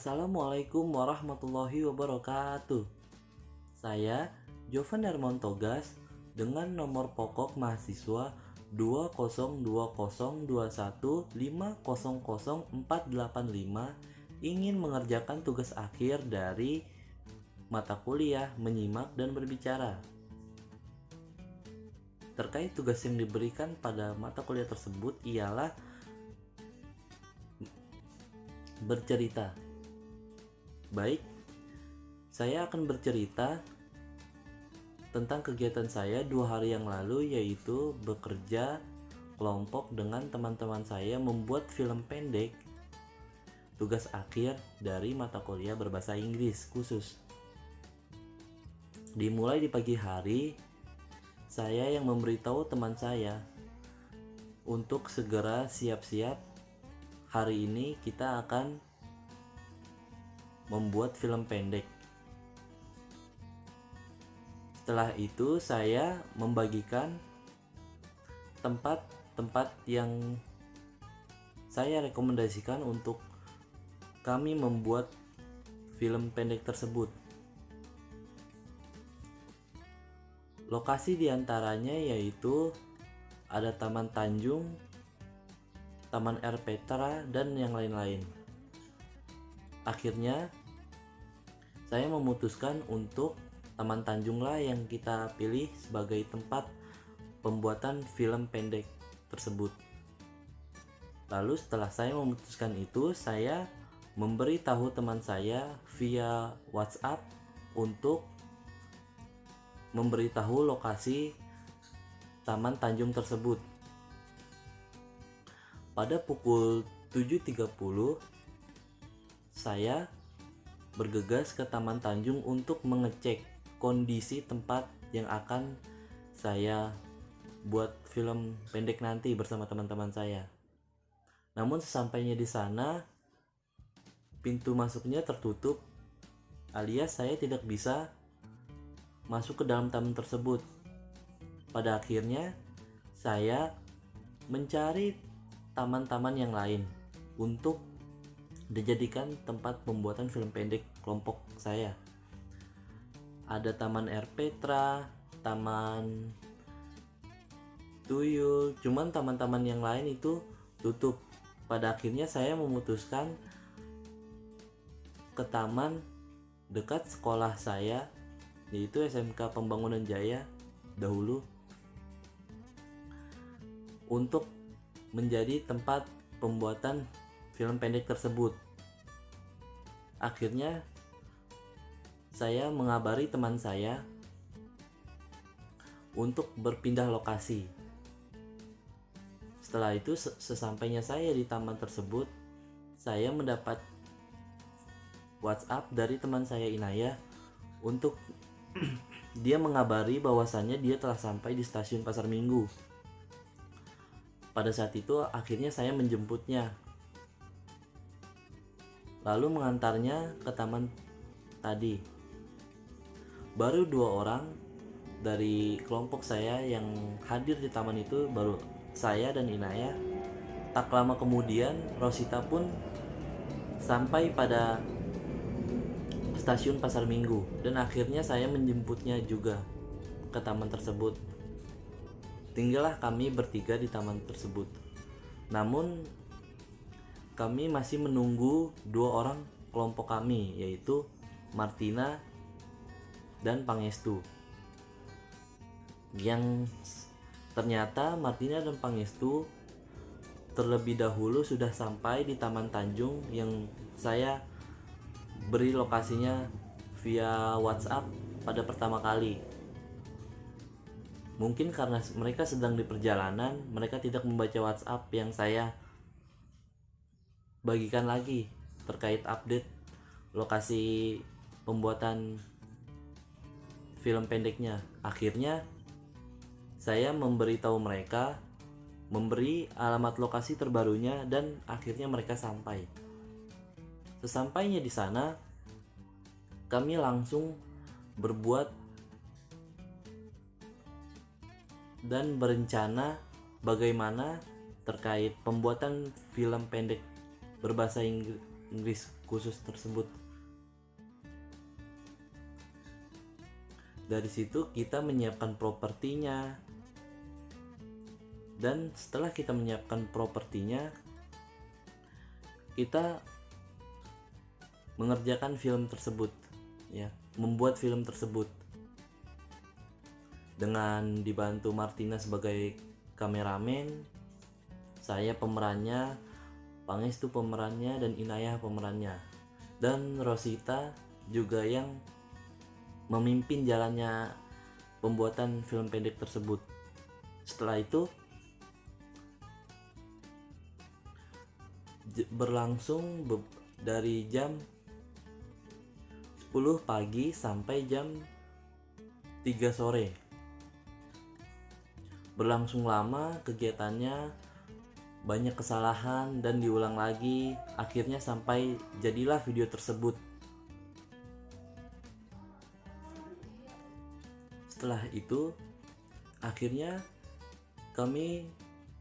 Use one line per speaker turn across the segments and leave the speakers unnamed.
Assalamualaikum warahmatullahi wabarakatuh. Saya Jovan Hermon Togas dengan nomor pokok mahasiswa 202021215000485 ingin mengerjakan tugas akhir dari mata kuliah menyimak dan berbicara. Terkait tugas yang diberikan pada mata kuliah tersebut ialah bercerita. Baik, saya akan bercerita tentang kegiatan saya 2 hari yang lalu, yaitu bekerja kelompok dengan teman-teman saya membuat film pendek tugas akhir dari mata kuliah berbahasa Inggris khusus. Dimulai di pagi hari, saya yang memberitahu teman saya untuk segera siap-siap. Hari ini kita akan membuat film pendek. Setelah itu saya membagikan tempat-tempat yang saya rekomendasikan untuk kami membuat film pendek tersebut. Lokasi diantaranya yaitu ada Taman Tanjung, Taman Air Petra, dan yang lain-lain. Akhirnya saya memutuskan untuk Taman Tanjung lah yang kita pilih sebagai tempat pembuatan film pendek tersebut. Lalu setelah saya memutuskan itu, saya memberitahu teman saya via WhatsApp untuk memberitahu lokasi Taman Tanjung tersebut. Pada pukul 7.30 saya bergegas ke Taman Tanjung untuk mengecek kondisi tempat yang akan saya buat film pendek nanti bersama teman-teman saya. Namun sesampainya di sana, pintu masuknya tertutup, alias saya tidak bisa masuk ke dalam taman tersebut. Pada akhirnya saya mencari taman-taman yang lain untuk dijadikan tempat pembuatan film pendek kelompok saya. Ada Taman Air Petra, Taman Tuyul, cuman taman-taman yang lain itu tutup. Pada akhirnya saya memutuskan ke taman dekat sekolah saya, yaitu SMK Pembangunan Jaya dahulu, untuk menjadi tempat pembuatan film pendek tersebut. Akhirnya saya mengabari teman saya untuk berpindah lokasi. Setelah itu sesampainya saya di taman tersebut, saya mendapat WhatsApp dari teman saya Inayah untuk dia mengabari bahwasannya dia telah sampai di stasiun Pasar Minggu. Pada saat itu akhirnya saya menjemputnya, lalu mengantarnya ke taman tadi. Baru 2 orang dari kelompok saya yang hadir di taman itu, baru saya dan Inayah. Tak lama kemudian Rosita pun sampai pada stasiun Pasar Minggu, dan akhirnya saya menjemputnya juga ke taman tersebut. Tinggallah kami bertiga di taman tersebut. Namun kami masih menunggu 2 orang kelompok kami, yaitu Martina dan Pangestu. Yang ternyata Martina dan Pangestu terlebih dahulu sudah sampai di Taman Tanjung yang saya beri lokasinya via WhatsApp pada pertama kali. Mungkin karena mereka sedang di perjalanan, mereka tidak membaca WhatsApp yang saya bagikan lagi terkait update lokasi pembuatan film pendeknya. Akhirnya saya memberitahu mereka, memberi alamat lokasi terbarunya, dan akhirnya mereka sampai. Sesampainya di sana, kami langsung berbuat dan berencana bagaimana terkait pembuatan film pendek berbahasa Inggris khusus tersebut. Dari situ kita menyiapkan propertinya, dan setelah kita menyiapkan propertinya, kita mengerjakan film tersebut, ya, membuat film tersebut dengan dibantu Martina sebagai kameramen, saya pemerannya, Pangestu pemerannya, dan Inayah pemerannya, dan Rosita juga yang memimpin jalannya pembuatan film pendek tersebut. Setelah itu berlangsung dari jam 10 pagi sampai jam 3 sore. Berlangsung lama kegiatannya, banyak kesalahan dan diulang lagi, akhirnya sampai jadilah video tersebut. Setelah itu akhirnya kami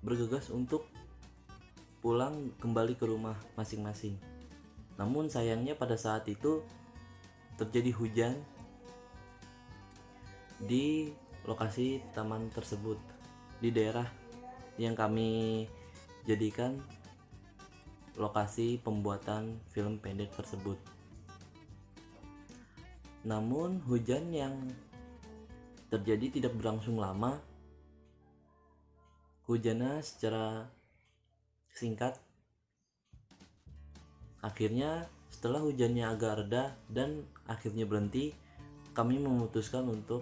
bergegas untuk pulang kembali ke rumah masing-masing. Namun sayangnya pada saat itu terjadi hujan di lokasi taman tersebut, di daerah yang kami jadikan lokasi pembuatan film pendek tersebut. Namun hujan yang terjadi tidak berlangsung lama. Hujannya secara singkat. Akhirnya setelah hujannya agak reda dan akhirnya berhenti, kami memutuskan untuk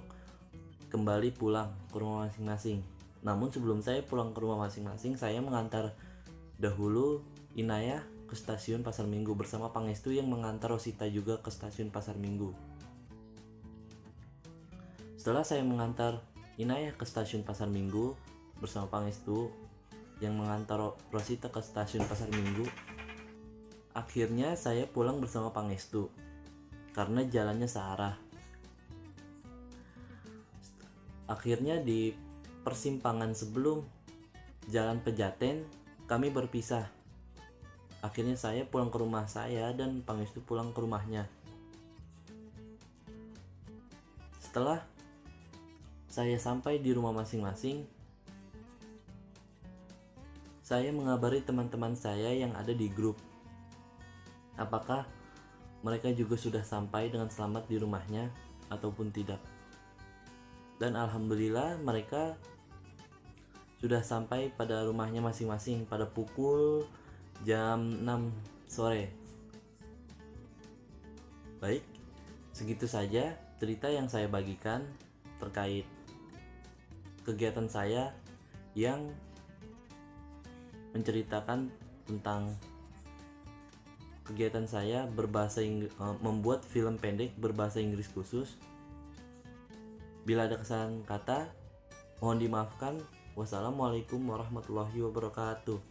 kembali pulang ke rumah masing-masing. Namun sebelum saya pulang ke rumah masing-masing, saya mengantar dahulu Inayah ke stasiun Pasar Minggu bersama Pangestu yang mengantar Rosita juga ke stasiun Pasar Minggu. Setelah saya mengantar Inayah ke stasiun Pasar Minggu bersama Pangestu yang mengantar Rosita ke stasiun Pasar Minggu, akhirnya saya pulang bersama Pangestu karena jalannya searah. Akhirnya di persimpangan sebelum Jalan Pejaten kami berpisah. Akhirnya saya pulang ke rumah saya dan Pangestu pulang ke rumahnya. Setelah saya sampai di rumah masing-masing, saya mengabari teman-teman saya yang ada di grup apakah mereka juga sudah sampai dengan selamat di rumahnya ataupun tidak. Dan alhamdulillah mereka sudah sampai pada rumahnya masing-masing pada pukul jam 6 sore. Baik, segitu saja cerita yang saya bagikan terkait kegiatan saya yang menceritakan tentang kegiatan saya membuat film pendek berbahasa Inggris khusus. Bila ada kesalahan kata, mohon dimaafkan. Wassalamualaikum warahmatullahi wabarakatuh.